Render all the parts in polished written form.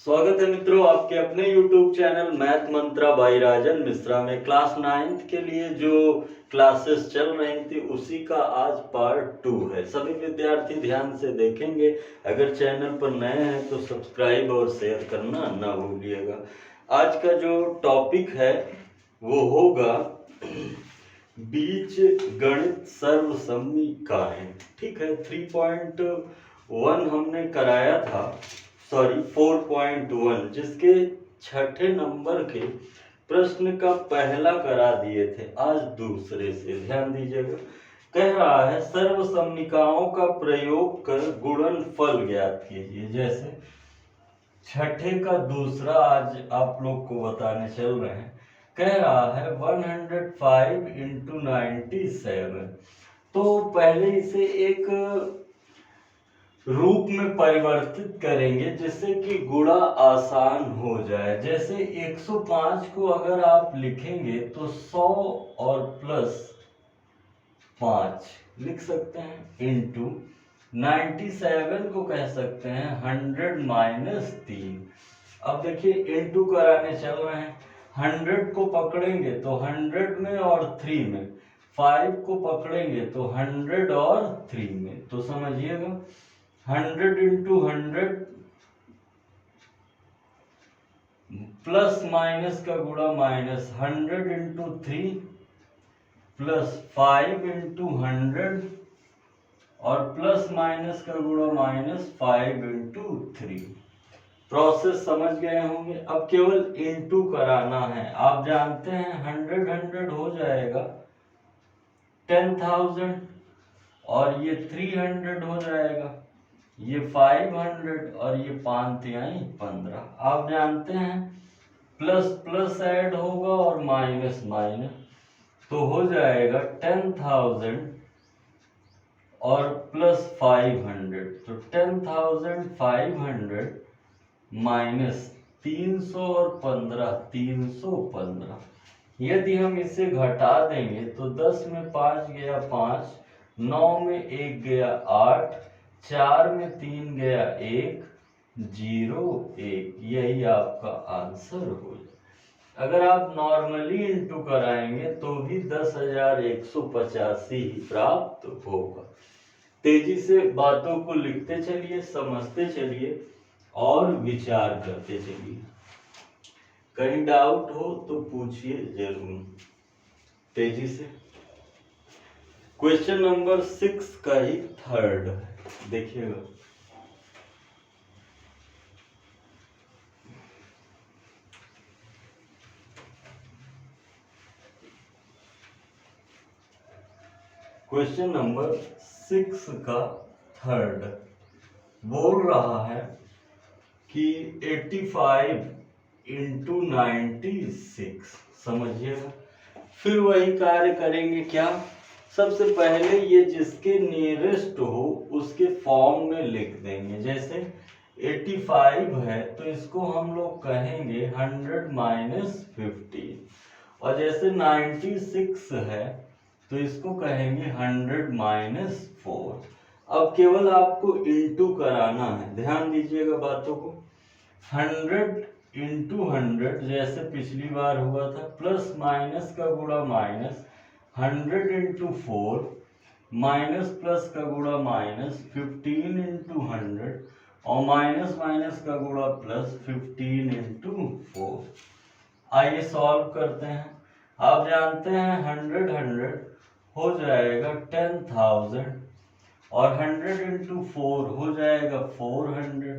स्वागत है मित्रों आपके अपने YouTube channel Math Mantra by Rajan Mishra में। क्लास 9th के लिए जो क्लासेस चल रही थी उसी का आज पार्ट 2 है। सभी विद्यार्थी ध्यान से देखेंगे। अगर चैनल पर नए हैं तो सब्सक्राइब और शेयर करना ना भूलिएगा। आज का जो टॉपिक है वो होगा बीज गणित सर्वसमीकरण। ठीक है, 3.1 हमने कराया था, सॉरी 4.1, जिसके छठे नंबर के प्रश्न का पहला करा दिए थे। आज दूसरे से ध्यान दीजिएगा। कह रहा है सर्वसमीकरणों का प्रयोग कर गुणनफल ज्ञात कीजिए। जैसे छठे का दूसरा आज आप लोग को बताने चल रहे हैं। कह रहा है 105 इंटू 97। तो पहले इसे एक रूप में परिवर्तित करेंगे जिससे कि गुणा आसान हो जाए। जैसे 105 को अगर आप लिखेंगे तो 100 और प्लस 5 लिख सकते हैं, इंटू 97 को कह सकते हैं 100 माइनस 3। अब देखिए इंटू कराने चल रहे हैं। 100 को पकड़ेंगे तो 100 में और 3 में, 5 को पकड़ेंगे तो 100 और 3 में। तो समझिएगा 100 इंटू 100 प्लस माइनस का गुणा माइनस, 100 इंटू 3 प्लस 5 इंटू 100 और प्लस माइनस का गुणा माइनस 5 इंटू 3। प्रोसेस समझ गए होंगे। अब केवल इंटू कराना है। आप जानते हैं 100 हो जाएगा 10,000 और ये 300 हो जाएगा, ये 500 और ये 5 तिहाई 15। आप जानते हैं प्लस प्लस ऐड होगा और माइनस माइनस, तो हो जाएगा 10,000 और प्लस 500। तो 10,500 माइनस 300 और 15, 315। यदि हम इसे घटा देंगे तो 10 में 5 गया 5, 9 में 1 गया 8, 4 में 3 गया 1, 0 1। यही आपका आंसर हो जाए। अगर आप नॉर्मली इंटू कराएंगे तो भी 10,185 ही प्राप्त होगा। तेजी से बातों को लिखते चलिए, समझते चलिए और विचार करते चलिए। कहीं डाउट हो तो पूछिए जरूर तेजी से। क्वेश्चन नंबर 6 का ही थर्ड है, देखिएगा। क्वेश्चन नंबर 6 का थर्ड बोल रहा है कि 85 इंटू 96। समझिएगा। फिर वही कार्य करेंगे। क्या? सबसे पहले ये जिसके नियरेस्ट हो उसके फॉर्म में लिख देंगे। जैसे 85 है तो इसको हम लोग कहेंगे 100 माइनस 15, और जैसे 96 है तो इसको कहेंगे 100 माइनस 4। अब केवल आपको इंटू कराना है, ध्यान दीजिएगा बातों को। 100 इंटू 100 जैसे पिछली बार हुआ था, प्लस माइनस का गुणा माइनस, 100 इंटू 4 माइनस प्लस का गुणा माइनस 15 इंटू 100 और माइनस माइनस का गुणा प्लस 15 इंटू 4। आइए सॉल्व करते हैं। आप जानते हैं 100 हो जाएगा 10,000 और 100 इंटू 4 हो जाएगा 400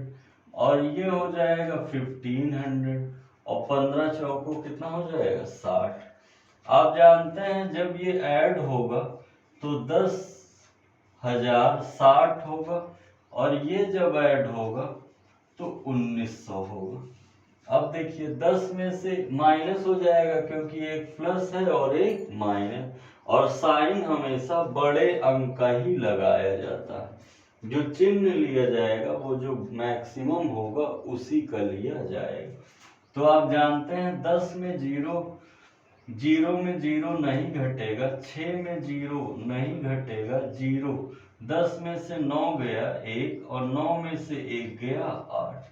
और ये हो जाएगा 1500 और 15 चौको कितना हो जाएगा 60। आप जानते हैं जब ये ऐड होगा तो 10,060 होगा और ये जब ऐड होगा तो 1900 होगा। अब देखिए 10 में से माइनस हो जाएगा क्योंकि एक प्लस है और एक माइनस, और साइन हमेशा बड़े अंक का ही लगाया जाता है। जो चिन्ह लिया जाएगा वो जो मैक्सिमम होगा उसी का लिया जाएगा। तो आप जानते हैं 10 में 0, 0 में 0 नहीं घटेगा, 6 में 0 नहीं घटेगा 0, 10 में से 9 गया 1 और 9 में से 1 गया 8।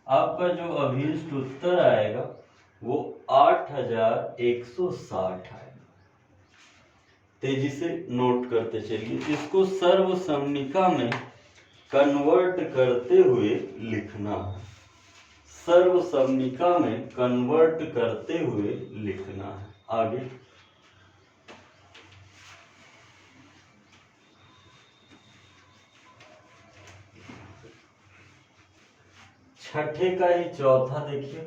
आपका जो अभीष्ट उत्तर आएगा वो 8160 आएगा। तेजी से नोट करते चलिए। इसको सर्वसमनिका में कन्वर्ट करते हुए लिखना है। सर्वसमनिका में कन्वर्ट करते हुए लिखना है। आगे छठे का ही चौथा देखिए,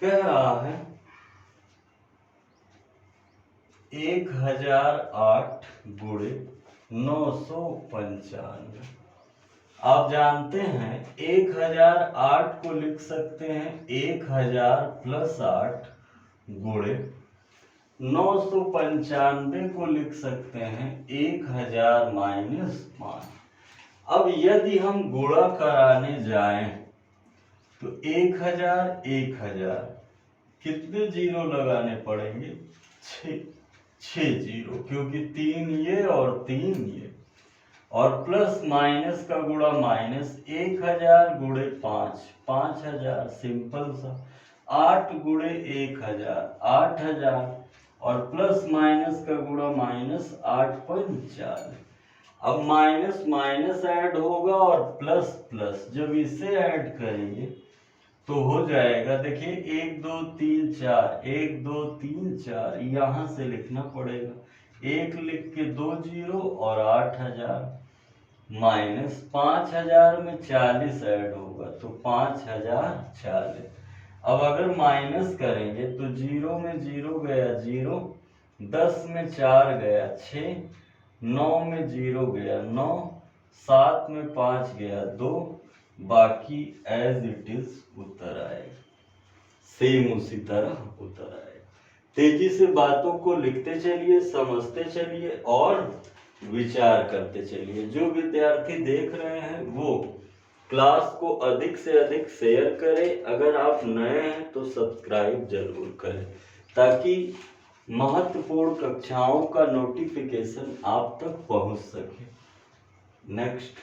कह रहा है 1008 गुणे 995। आप जानते हैं 1008 को लिख सकते हैं 1000 प्लस 8 गुणे 995 को लिख सकते हैं 1000 माइनस 5। अब यदि हम गुणा कराने जाएं तो 1000 कितने जीरो लगाने पड़ेंगे? 6 जीरो, क्योंकि 3 ये और 3 ये, और प्लस माइनस का गुणा माइनस। 1000 गुणे 5 5000, सिंपल सा। 8 गुणे 1000 8000, और प्लस माइनस का गुणा माइनस 8 5 40। अब माइनस माइनस ऐड होगा और प्लस प्लस, जब इसे ऐड करेंगे तो हो जाएगा, देखिए 1 2 3 4, 1 2 3 4, यहां से लिखना पड़ेगा। 1 लिख के 2 जीरो और 8000 माइनस 5000 में 40 ऐड होगा तो 5040। अब अगर माइनस करेंगे तो जीरो में जीरो गया जीरो, 10 में 4 गया 6, 9 में जीरो गया 9, 7 में 5 गया 2, बाकी एज इट इज उत्तर आएगा। सेम उसी तरह उत्तर आएगा। तेजी से बातों को लिखते चलिए, समझते चलिए और विचार करते चलिए। जो विद्यार्थी देख रहे हैं वो क्लास को अधिक से अधिक शेयर करें। अगर आप नए हैं तो सब्सक्राइब जरूर करें, ताकि महत्वपूर्ण कक्षाओं का नोटिफिकेशन आप तक पहुंच सके। नेक्स्ट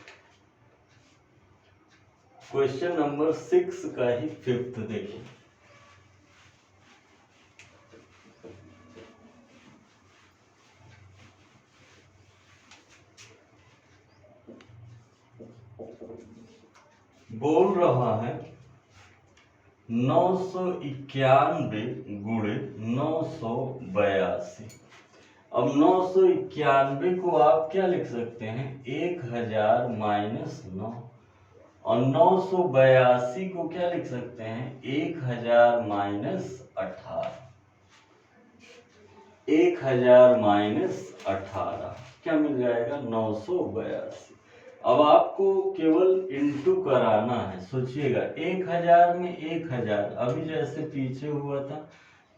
क्वेश्चन नंबर 6 का ही 5th देखिए। बोल रहा है 991 गुणे 982। अब 991 को आप क्या लिख सकते हैं? 1000 माइनस 9, और 982 को क्या लिख सकते हैं? 1000 माइनस 18। 1000 माइनस 18 क्या मिल जाएगा? 982। अब आपको केवल इंटू कराना है। सोचिएगा 1000 में 1000, अभी जैसे पीछे हुआ था,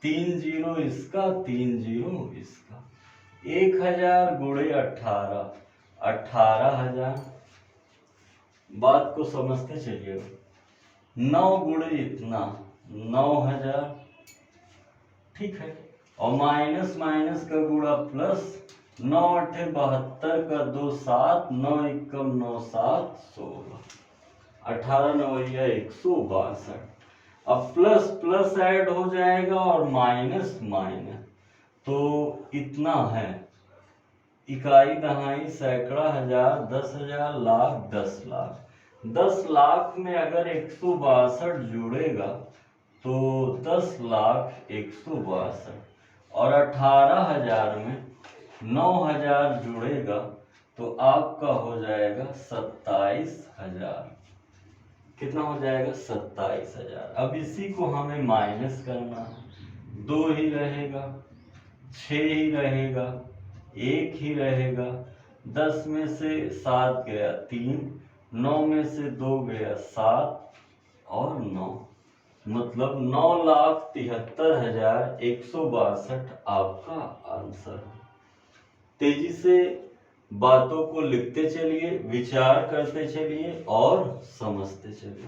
3 जीरो इसका 3 जीरो इसका। 1000 गुणे 18, 18000। बात को समझते चलिएगा। 9 गुणे इतना 9000, ठीक है। और माइनस माइनस का गुणा प्लस, 9 8 72 का 2 7, 9 1 9 7 16, 18 9 162। अब प्लस प्लस ऐड हो जाएगा और माइनस माइनस, तो इतना है। इकाई दहाई सैकड़ा हजार 10,000 लाख 10 लाख। 10 लाख में अगर 162 जुड़ेगा तो 10 लाख 162, और 18,000 में 9,000 जुड़ेगा तो आपका हो जाएगा 27,000। कितना हो जाएगा? 27,000। अब इसी को हमें माइनस करना है। 2 ही रहेगा, 6 ही रहेगा, 1 ही रहेगा। 10 में से 7 गया 3, 9 में से 2 गया 7 और 9, मतलब 9,73,162 आपका आंसर है। तेजी से बातों को लिखते चलिए, विचार करते चलिए और समझते चलिए।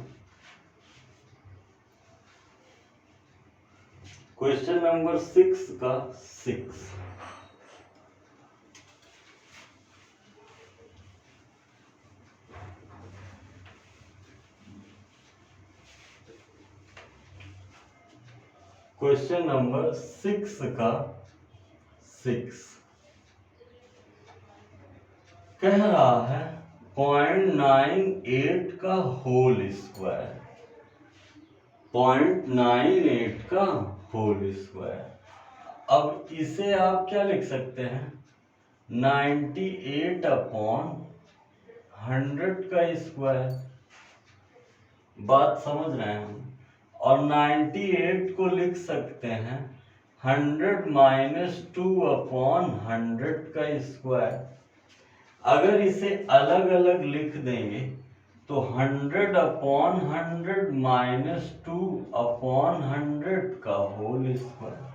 क्वेश्चन नंबर 6 का 6। क्वेश्चन नंबर 6 का 6 कह रहा है 0.98 का होल स्क्वायर, 0.98 का होल स्क्वायर। अब इसे आप क्या लिख सकते हैं, 98/100 का स्क्वायर। बात समझ रहे हैं हम। और 98 को लिख सकते हैं 100 - 2/100 का स्क्वायर। अगर इसे अलग अलग लिख देंगे तो 100/100 - 2/100 का होल स्क्वायर।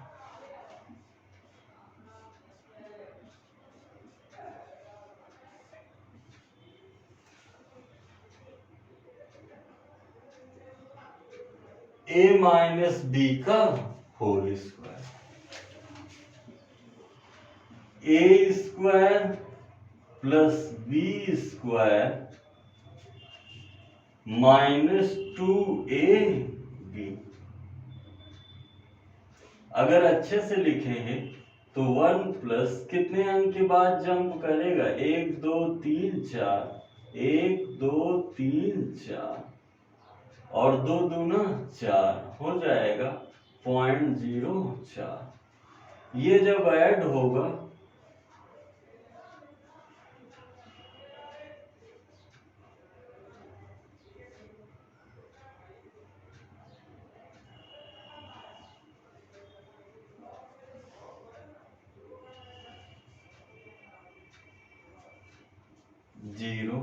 a - b का whole square, a square plus b square -2ab। अगर अच्छे से लिखेंगे तो 1 प्लस कितने अंक के बाद जंप करेगा, 1 2 3 4, 1 2 3 4 और 2 दूना 4 हो जाएगा 0.04। ये जब ऐड होगा जीरो,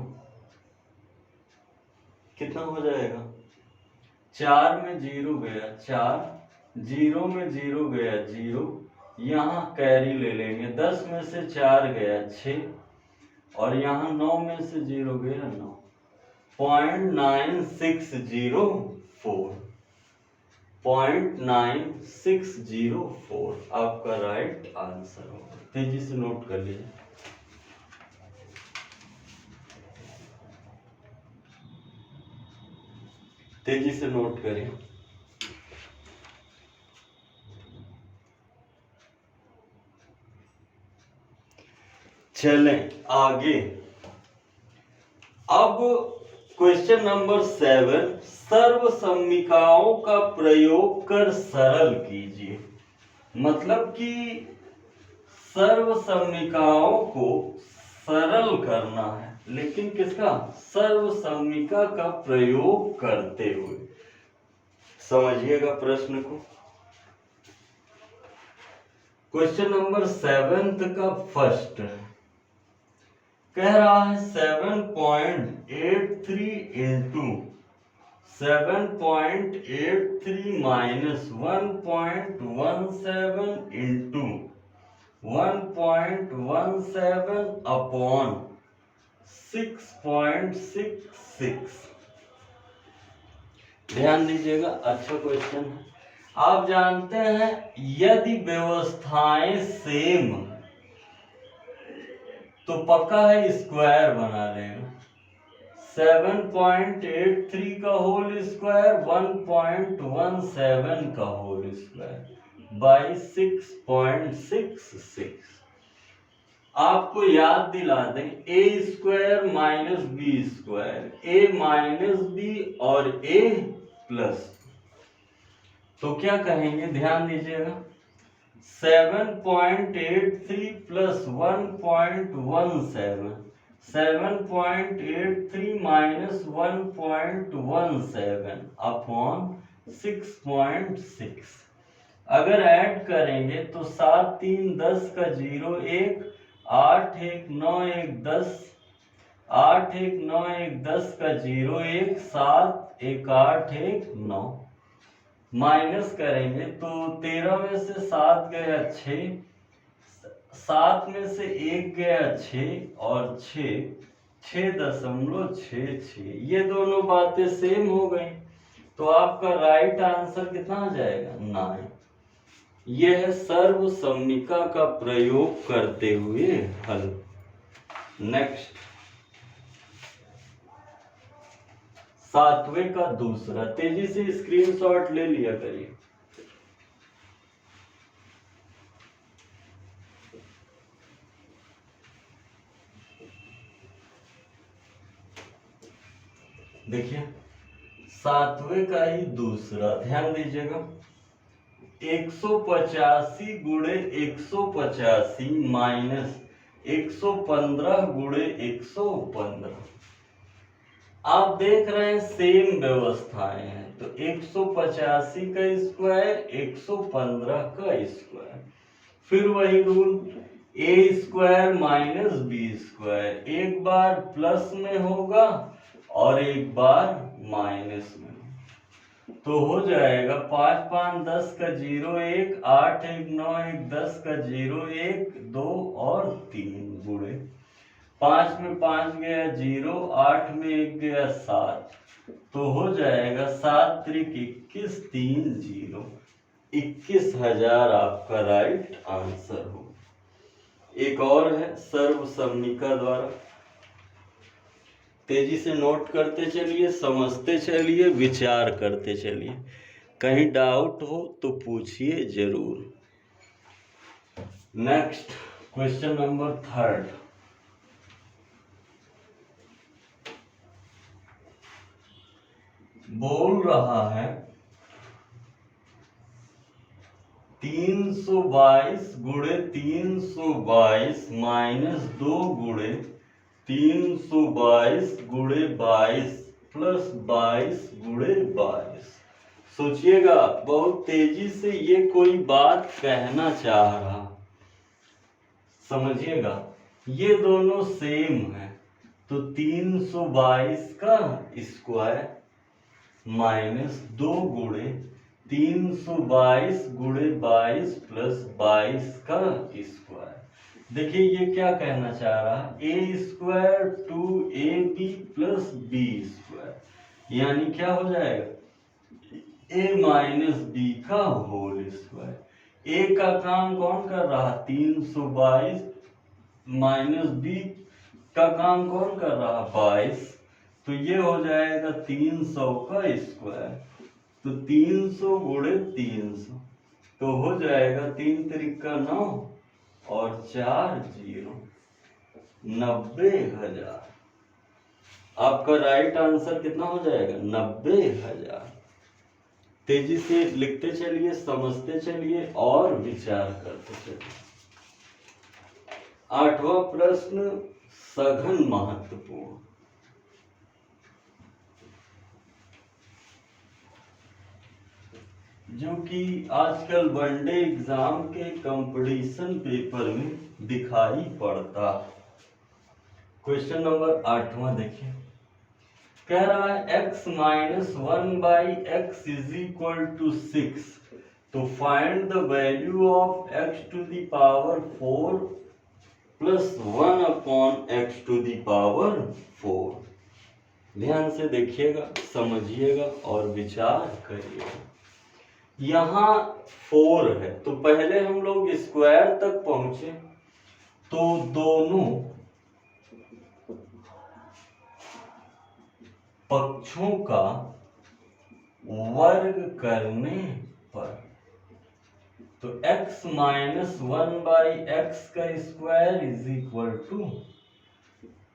कितना हो जाएगा, 4 में 0 गया 4, 0 में 0 गया 0, यहाँ कैरी ले लेंगे, 10 में से 4 गया 6 और यहाँ 9 में से 0 गया 9, 0.9604, 0.9604 आपका राइट आंसर होगा। तेजी से नोट कर लीजिए। तेजी से नोट करें। चलें आगे। अब क्वेश्चन नंबर 7, सर्वसम्मिकाओं का प्रयोग कर सरल कीजिए। मतलब कि सर्वसम्मिकाओं को सरल करना है, लेकिन किसका, सर्वसम्मिका का प्रयोग करते हुए। समझिएगा प्रश्न को। क्वेश्चन नंबर 7 का फर्स्ट कह रहा है 7.83 इंटू 7.83 माइनस 1.17 इंटू 1.17 अपॉन 6.66। ध्यान दीजिएगा, अच्छा क्वेश्चन है। आप जानते हैं यदि व्यवस्थाएं सेम तो पक्का है स्क्वायर बना लेगा। 7.83 का होल स्क्वायर 1.17 का होल स्क्वायर बाई 6.66। आपको याद दिला दें, ए स्क्वायर माइनस बी स्क्वायर, ए माइनस बी और ए प्लस, तो क्या कहेंगे, ध्यान दीजिएगा, 7.83 प्लस 1.17, 7.83 माइनस 1.17 अपॉन 6.6। अगर ऐड करेंगे तो 7 3 10 का 0 1, 8 1 9 1 10, 8 1 9 1 10 का 0 1, 7 1 8 1 9। माइनस करेंगे तो 13 में से 7 गया 6, 7 में से 1 गया 6 और 6.66। ये दोनों बातें सेम हो गई, तो आपका राइट आंसर कितना आ जाएगा, 9। यह सर्वसम्मिका का प्रयोग करते हुए हल। नेक्स्ट 7वें का दूसरा, तेजी से स्क्रीनशॉट ले लिया करिए। देखिए 7वें का ही दूसरा, ध्यान दीजिएगा 185 गुणे 185 माइनस 115 गुणे 115। आप देख रहे हैं सेम व्यवस्थाएं हैं, तो 185 का स्क्वायर 115 का स्क्वायर, फिर वही रूल ए स्क्वायर माइनस बी स्क्वायर, एक बार प्लस में होगा और एक बार माइनस में। तो हो जाएगा 5 5 10 का 0 1, 8 1 9 1 10 का 0 1 2 और 3 गुणे 5 में 5 गया 0, 8 में 1 गया 7, तो हो जाएगा 7 त्रिक 21 3 0, 21,000 आपका राइट आंसर हो। एक और है सर्व समनिका द्वारा, तेजी से नोट करते चलिए, समझते चलिए, विचार करते चलिए, कहीं डाउट हो तो पूछिए जरूर। नेक्स्ट क्वेश्चन नंबर 3 बोल रहा है 322 गुणे 322 माइनस 2 गुणे 322 गुणे 22 प्लस 22 गुणे 22। सोचिएगा बहुत तेजी से ये कोई बात कहना चाह रहा, समझिएगा ये दोनों सेम है, तो 322 का स्क्वायर माइनस 2 गुणे 322 गुणे 22 प्लस 22 का स्क्वायर। देखिए ये क्या कहना चाह रहा है, a square 2ab plus B square, यानी क्या हो जाएगा ए माइनस बी का होल स्क्वायर। ए का काम कौन कर रहा, 322, माइनस बी का काम कौन कर रहा, 22, तो ये हो जाएगा 300 का स्क्वायर, तो 300 गुणे 300, तो हो जाएगा 3 त्रिका 9 और 4 0, 90,000। आपका राइट आंसर कितना हो जाएगा, 90,000। तेजी से लिखते चलिए, समझते चलिए और विचार करते चलिए। 8वां प्रश्न सघन महत्वपूर्ण, जो कि आजकल वनडे एग्जाम के कंपटीशन पेपर में दिखाई पड़ता। क्वेश्चन नंबर 8वां देखिए, कह रहा है x minus 1/x is equal to 6, तो find the value of x to the power 4 plus 1 upon x to the power 4। ध्यान से देखिएगा, समझिएगा और विचार करिएगा। यहाँ 4 है, तो पहले हम लोग स्क्वायर तक पहुंचे, तो दोनों पक्षों का वर्ग करने पर, तो x माइनस 1/x का square is equal to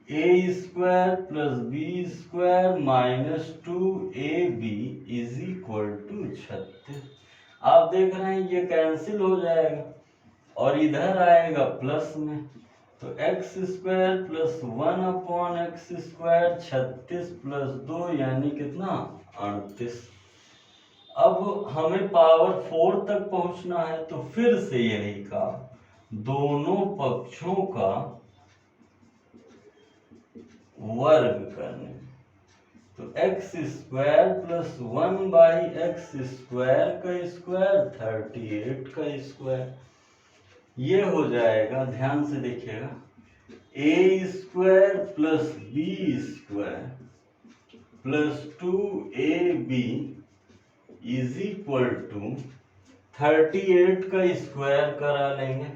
A square plus B square minus 2ab is equal to 36। आप देख रहे हैं ये कैंसिल हो जाएगा और इधर आएगा प्लस में, तो x square plus 1 upon x square 36 plus 2 यानी कितना 38। अब हमें पावर 4 तक पहुंचना है, तो फिर से यही काम, दोनों पक्षों का वर्ग करने, तो x square plus 1/x square का स्क्वायर 38 का स्क्वायर, ये हो जाएगा। ध्यान से देखिएगा, a square plus B square plus 2ab is equal to 38 का स्क्वायर करा लेंगे,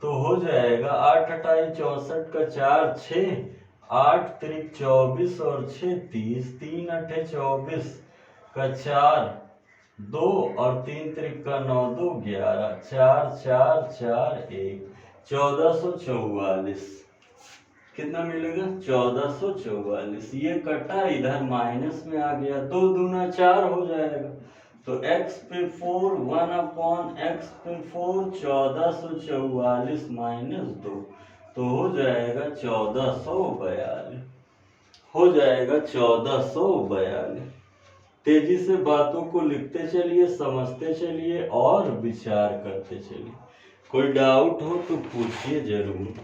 तो हो जाएगा 8 28 64 का 4 6, 8 त्रिक 24 और 6 30, 3 8 24 का 4 2 और 3 त्रिक का 9 2 11, 4 4 4 1, 1444। कितना मिलेगा 1444। ये कटा इधर माइनस में आ गया, 2 दूना 4 हो जाएगा। तो x पे 4 1/x पे 4 1444 माइनस 2 तो हो जाएगा 1442। हो जाएगा 1442। तेजी से बातों को लिखते चलिए, समझते चलिए और विचार करते चलिए। कोई डाउट हो तो पूछिए जरूर,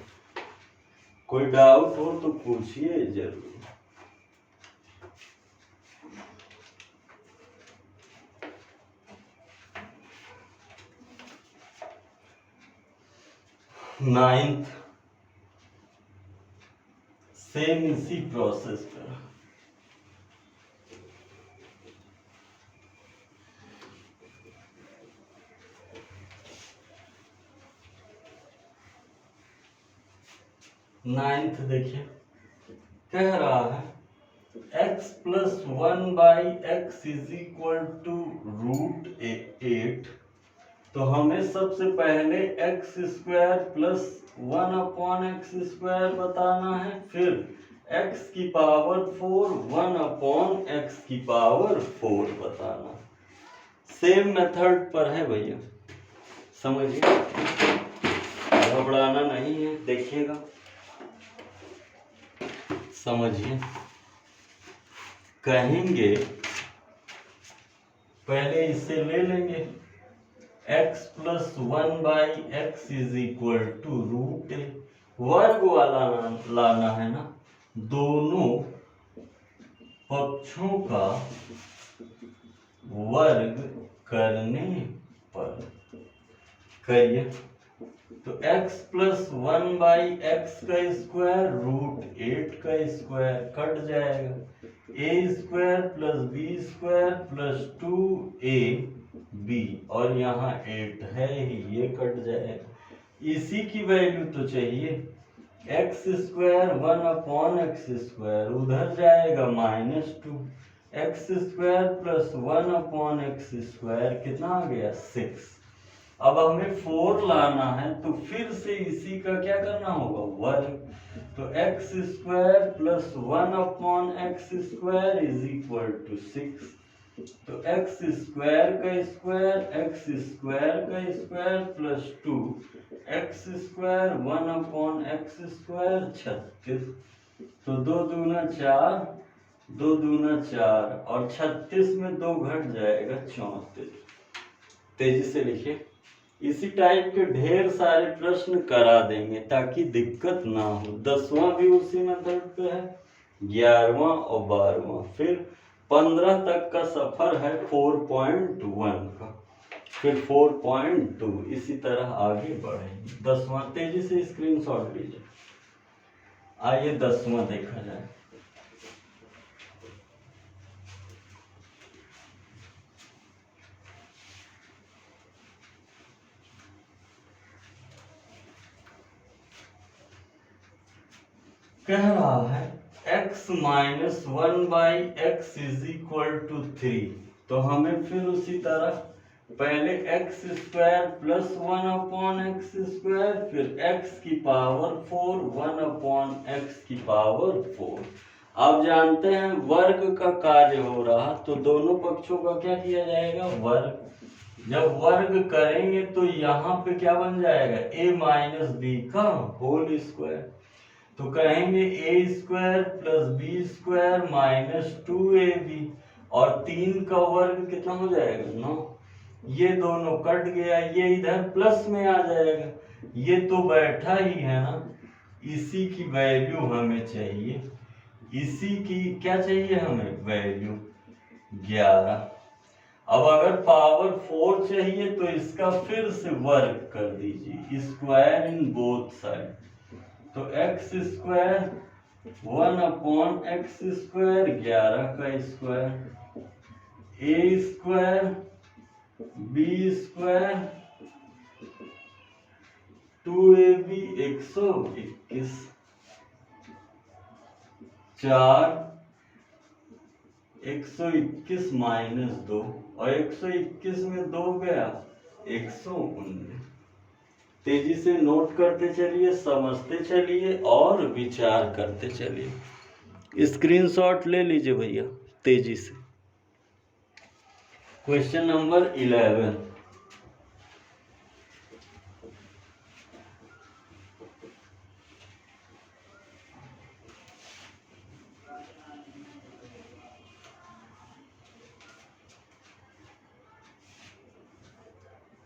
कोई डाउट हो तो पूछिए जरूर। नाइन्थ सेम इसी प्रोसेस पर। नाइन्थ देखिए, कह रहा है x plus 1/x is equal to √8। तो हमें सबसे पहले एक्स स्क्वायर प्लस 1/x² बताना है, फिर x की पावर 4 1/x⁴ बताना। सेम मेथड पर है भैया, समझिए, घबराना नहीं है, देखिएगा, समझिए। कहेंगे पहले इसे ले लेंगे, x plus 1/x is equal to √8। वर्ग वाला लाना है ना, दोनों पक्षों का वर्ग करने पर करिए। तो x प्लस 1/x का स्क्वायर √8 का स्क्वायर कट जाएगा, a² plus b² plus 2ab, और यहाँ 8 है ही, ये कट जाएगा। इसी की वैल्यू तो चाहिए, x² 1/x² उधर जाएगा -2, x² प्लस 1/x² कितना आ गया 6। अब हमें 4 लाना है, तो फिर से इसी का क्या करना होगा, वर्ग। तो x² plus 1/x² is equal to 6। तो x² का स्क्वायर प्लस 2 x² 1/x² 36। तो 2 दूना 4, 2 दूना 4 और 36 में 2 घट जाएगा 34। तेजी से लिखिए, इसी टाइप के ढेर सारे प्रश्न करा देंगे ताकि दिक्कत ना हो। 10वां भी उसी मेथड पे है, 11वां और 12वां, फिर 15 तक का सफर है 4.1 का, फिर 4.2, इसी तरह आगे बढ़ेंगे। 10वां तेजी से स्क्रीनशॉट लीजिए। आइए 10वां देखा जाए। कह रहा है x minus 1/x is equal to 3। तो हमें फिर उसी तरह पहले x² प्लस 1/x², फिर x की पावर 4 1/x⁴। आप जानते हैं वर्ग का कार्य हो रहा, तो दोनों पक्षों का क्या किया जाएगा, वर्ग। जब वर्ग करेंगे तो यहाँ पे क्या बन जाएगा, a माइनस b का होल स्क्वायर। तो कहेंगे a² plus b² minus 2ab, और 3 का वर्ग कितना हो जाएगा 9। ये दोनों कट गया, ये इधर प्लस में आ जाएगा, ये तो बैठा ही है ना। इसी की वैल्यू हमें चाहिए, इसी की क्या चाहिए हमें, वैल्यू 11। अब अगर पावर 4 चाहिए तो इसका फिर से वर्ग कर दीजिए, स्क्वायर इन बोथ साइड। तो x² 1/x², 11 का square, a² b² 2ab 121, 4 121 minus 2, और 121 में 2 गया 119। तेजी से नोट करते चलिए, समझते चलिए और विचार करते चलिए। स्क्रीनशॉट ले लीजिए भैया तेजी से। Question number 11।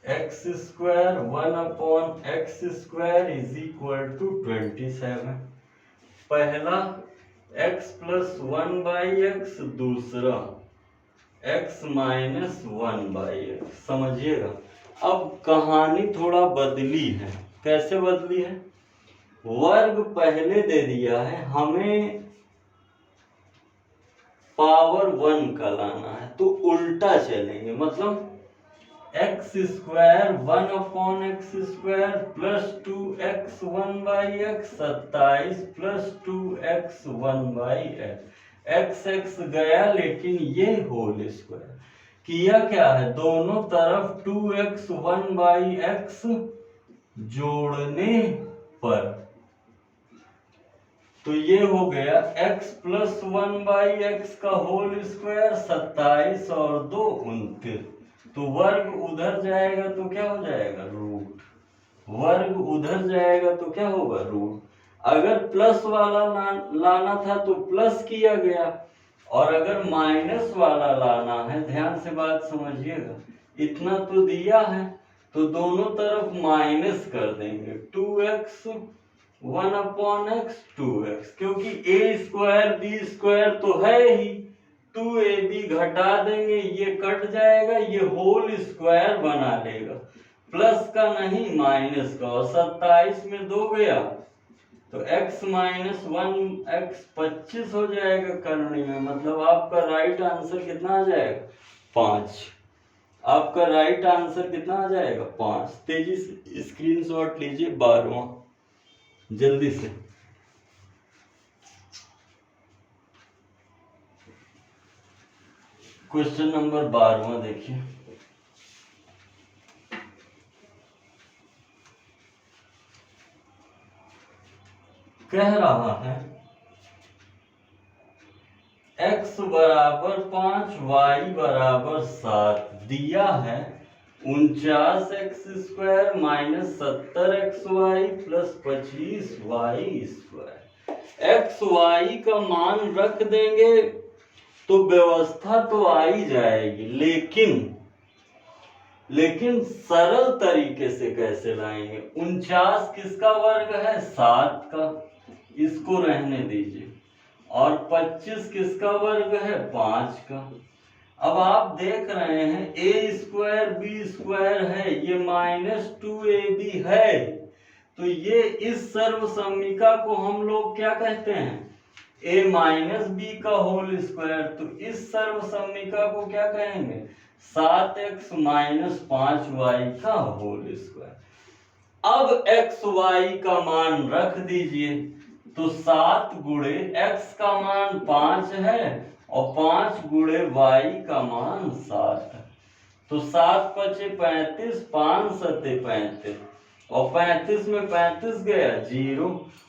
X square 1/x² is equal to 27। पहला x प्लस 1/x, दूसरा x माइनस 1/x। समझिएगा, अब कहानी थोड़ा बदली है। कैसे बदली है? वर्ग पहले दे दिया है, हमें पावर 1 का लाना है, तो उल्टा चलेंगे। मतलब x² 1/x² plus 2x 1/x, 27 plus 2x 1/x। x गया, लेकिन ये होल स्क्वायर किया क्या है, दोनों तरफ 2x 1/x जोड़ने पर, तो ये हो गया x प्लस 1/x का होल स्क्वायर, 27 और 2 29। तो वर्ग उधर जाएगा तो क्या हो जाएगा, रूट। वर्ग उधर जाएगा तो क्या होगा, रूट। अगर प्लस वाला लाना था तो प्लस किया गया, और अगर माइनस वाला लाना है, ध्यान से बात समझिएगा, इतना तो दिया है तो दोनों तरफ माइनस कर देंगे। 2x 1/x 2x, क्योंकि a² b² तो है ही, 2ab घटा देंगे, ये कट जाएगा, ये होल स्क्वायर बना लेगा, प्लस का नहीं माइनस का। और 27 में 2 गया तो x माइनस 1x 25 हो जाएगा करने में। मतलब आपका राइट आंसर कितना आ जाएगा, 5। आपका राइट आंसर कितना आ जाएगा, 5। तेजी से स्क्रीनशॉट लीजिए 12वां, जल्दी से। क्वेश्चन नंबर 12वां देखिए। कह रहा है x बराबर 5, y बराबर 7, दिया है 49x² minus 70xy plus 25y²। x y का मान रख देंगे तो व्यवस्था तो आ ही जाएगी, लेकिन सरल तरीके से कैसे लाएंगे। 49 किसका वर्ग है, 7 का, इसको रहने दीजिए। और 25 किसका वर्ग है, 5 का। अब आप देख रहे हैं a² b² है, ये -2ab है, तो ये इस सर्वसम्मिका को हम लोग क्या कहते हैं, a माइनस बी का होल स्क्वायर। तो इस सर्वसम्मिका को क्या कहेंगे, 7x माइनस 5y का होल स्क्वायर। अब x y का मान रख दीजिए, तो 7 गुणे x का मान 5 है और 5 गुणे y का मान 7 है। तो 7 पचे 35, 5 सते 35, और 35 में 35 गया 0,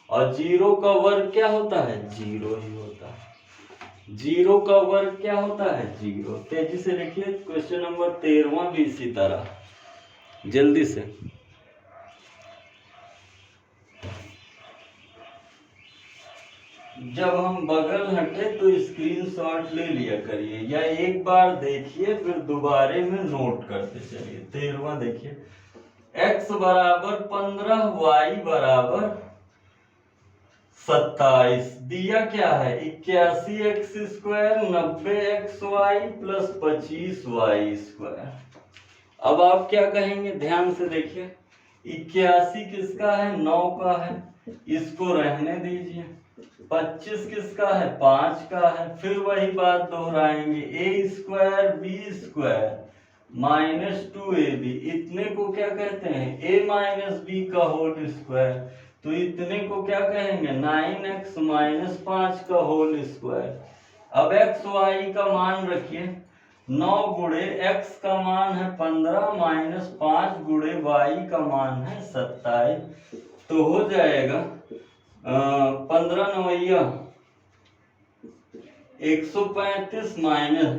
और 0 का वर्ग क्या होता है, 0 ही होता है। 0 का वर्ग क्या होता है, 0। तेजी से लिखिए क्वेश्चन नंबर 13वां भी इसी तरह, जल्दी से। जब हम बगल हटे तो स्क्रीनशॉट ले लिया करिए, या एक बार देखिए फिर दोबारे में नोट करते चलिए। 13वां देखिए, x बराबर 15, y बराबर 27, दिया क्या है 81x² 90xy प्लस 25y²। अब आप क्या कहेंगे, ध्यान से देखिए, 81 किसका है, 9 का है, इसको रहने दीजिए। 25 किसका है, 5 का है। फिर वही बात दोहराएंगे, a² b² -2ab, इतने को क्या कहते हैं, a माइनस बी का होल स्क्वायर। तो इतने को क्या कहेंगे, 9x माइनस 5 का होल स्क्वायर। अब x y का मान रखिए, 9 गुणे x का मान है 15 माइनस 5 गुणे y का मान है 27, तो हो जाएगा 15 नवैया 135 माइनस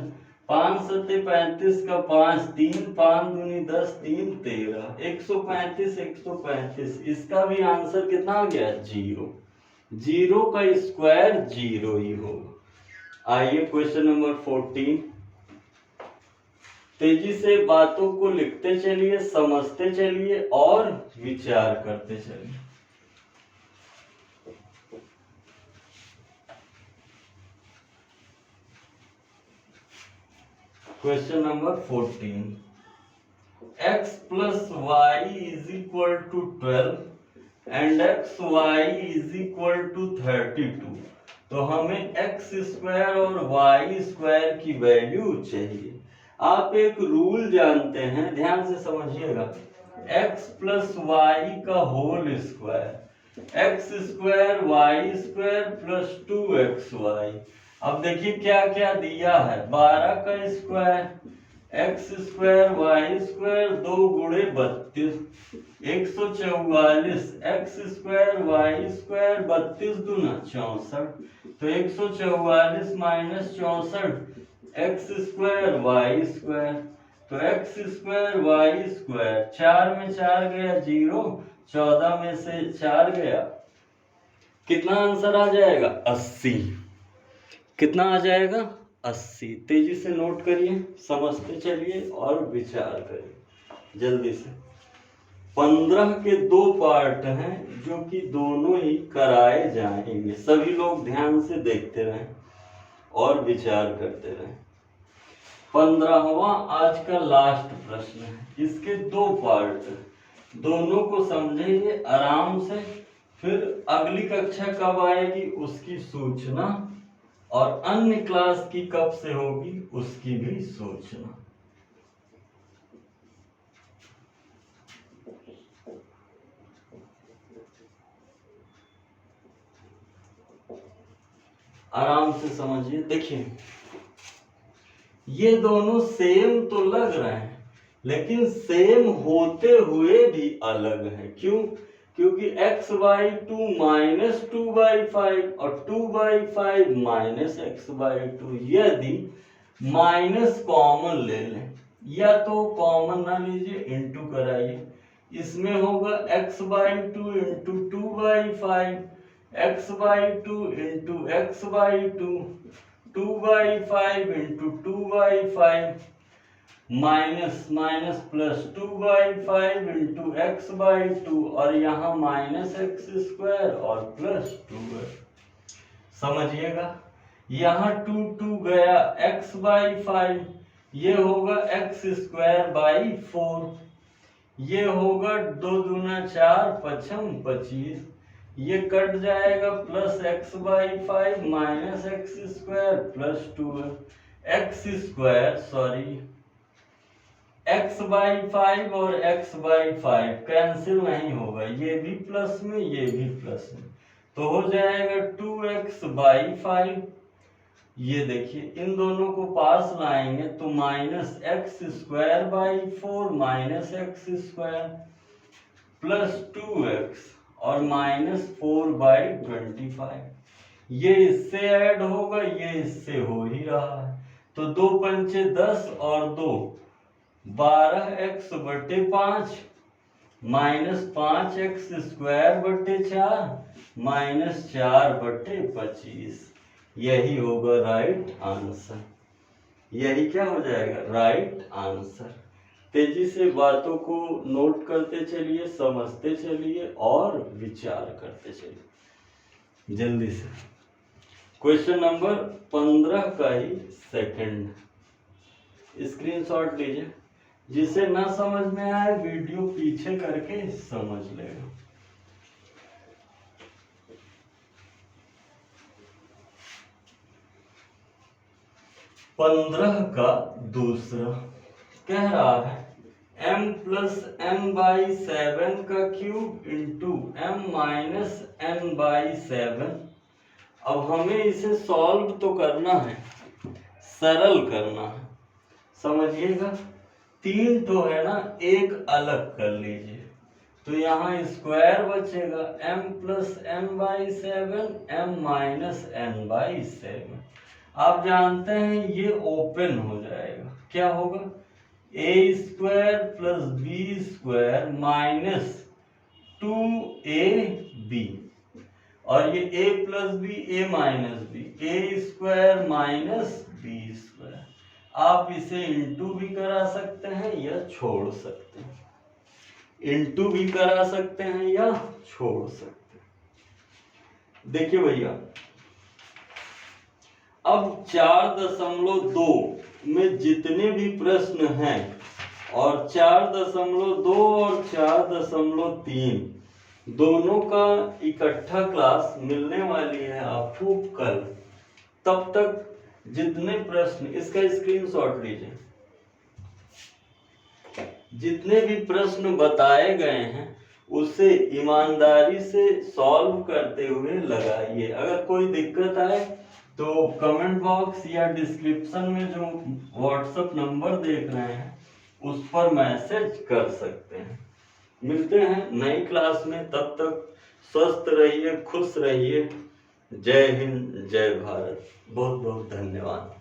5 सत्ते 35 का 5 3 5 दूनी 10 3 13 135 135, इसका भी आंसर कितना आ गया 0। 0 का स्क्वायर 0 ही होगा। आइए क्वेश्चन नंबर 14, तेजी से बातों को लिखते चलिए, समझते चलिए और विचार करते चलिए। Question number 14, x plus Y is equal to 12 and X Y is equal to 32, तो हमें एक्स स्क्वायर और वाई स्क्वायर की वैल्यू चाहिए। आप एक रूल जानते हैं, ध्यान से समझिएगा, x प्लस वाई का whole square, X square Y square plus 2xy। अब देखिए क्या क्या दिया है, 12 का square, X square Y square 2 गुणे 32, 144, एक्स स्क्वायर वाई स्क्वायर 32 दूना 64, तो 144 minus 64 X square Y square, तो एक्स स्क्वायर वाई स्क्वायर 4 में 4 गया 0, 14 में से 4 गया, कितना आंसर आ जाएगा 80। कितना आ जाएगा 80। तेजी से नोट करिए, समझते चलिए और विचार करिए जल्दी से। 15 के 2 पार्ट हैं जो कि दोनों ही कराए जाएंगे, सभी लोग ध्यान से देखते रहें और विचार करते रहें। 15वां आज का लास्ट प्रश्न है, इसके 2 पार्ट, दोनों को समझेंगे आराम से, फिर अगली कक्षा कब आएगी उसकी सूचना और अन्य क्लास की कब से होगी उसकी भी सूचना। आराम से समझिए। देखिए ये दोनों सेम तो लग रहे हैं लेकिन सेम होते हुए भी अलग है। क्यों? क्योंकि x/2 माइनस 2/5 और 2/5 माइनस x/2। यदि माइनस कॉमन ले लें या तो कॉमन ना लीजिए, इंटू कराइए, इसमें होगा x/2 into 2/5, x/2 into x/2, 2/5 into 2/5 minus minus plus 2/5 into x/2 और यहाँ माइनस एक्स स्क्वायर और प्लस 2 है। समझिएगा, यहाँ 2 गया x/5, ये होगा x स्क्वायर बाई 4, ये होगा 2 दूना 4 पचम 25, ये कट जाएगा plus x/5 minus x square plus 2 है। x/5 और x/5 कैंसिल नहीं होगा, ये भी प्लस में ये भी प्लस में, तो हो जाएगा 2x/5। ये देखिए इन दोनों को पास लाएंगे तो minus x square by 4 minus x square plus 2x और माइनस 4/25, ये इससे ऐड होगा, ये इससे हो ही रहा है, तो 2 पंचे 10 और 2 12x/5 माइनस 5x स्क्वायर बटे 4 माइनस 4/25, यही होगा राइट आंसर। यही क्या हो जाएगा राइट आंसर। तेजी से बातों को नोट करते चलिए, समझते चलिए और विचार करते चलिए जल्दी से। क्वेश्चन नंबर 15 का ही सेकंड, स्क्रीनशॉट लीजिए, जिसे ना समझ में आए वीडियो पीछे करके समझ लेगा। पंद्रह का दूसरा कह रहा है m प्लस n/7 का cube into m minus n/7। अब हमें इसे सॉल्व तो करना है, सरल करना है, समझिएगा, 3 तो है ना, एक अलग कर लीजिए तो यहाँ स्क्वायर बचेगा m+n/7 m-n/7। आप जानते हैं ये ओपन हो जाएगा, क्या होगा a²+b² -2ab, और ये a+b a-b, a² - आप इसे इंटू भी करा सकते हैं या छोड़ सकते हैं, इंटू भी करा सकते हैं या छोड़ सकते हैं। देखिए भैया, अब 4.2 में जितने भी प्रश्न हैं और 4.2 और 4.3 दोनों का इकट्ठा क्लास मिलने वाली है आपको कल। तब तक जितने प्रश्न, इसका स्क्रीनशॉट लीजिए, जितने भी प्रश्न बताए गए हैं उसे ईमानदारी से सॉल्व करते हुए लगाइए। अगर कोई दिक्कत आए तो कमेंट बॉक्स या डिस्क्रिप्शन में जो व्हाट्सएप नंबर देख रहे हैं उस पर मैसेज कर सकते हैं। मिलते हैं नई क्लास में, तब तक स्वस्थ रहिए, खुश रहिए। जय हिंद, जय भारत, बहुत बहुत धन्यवाद।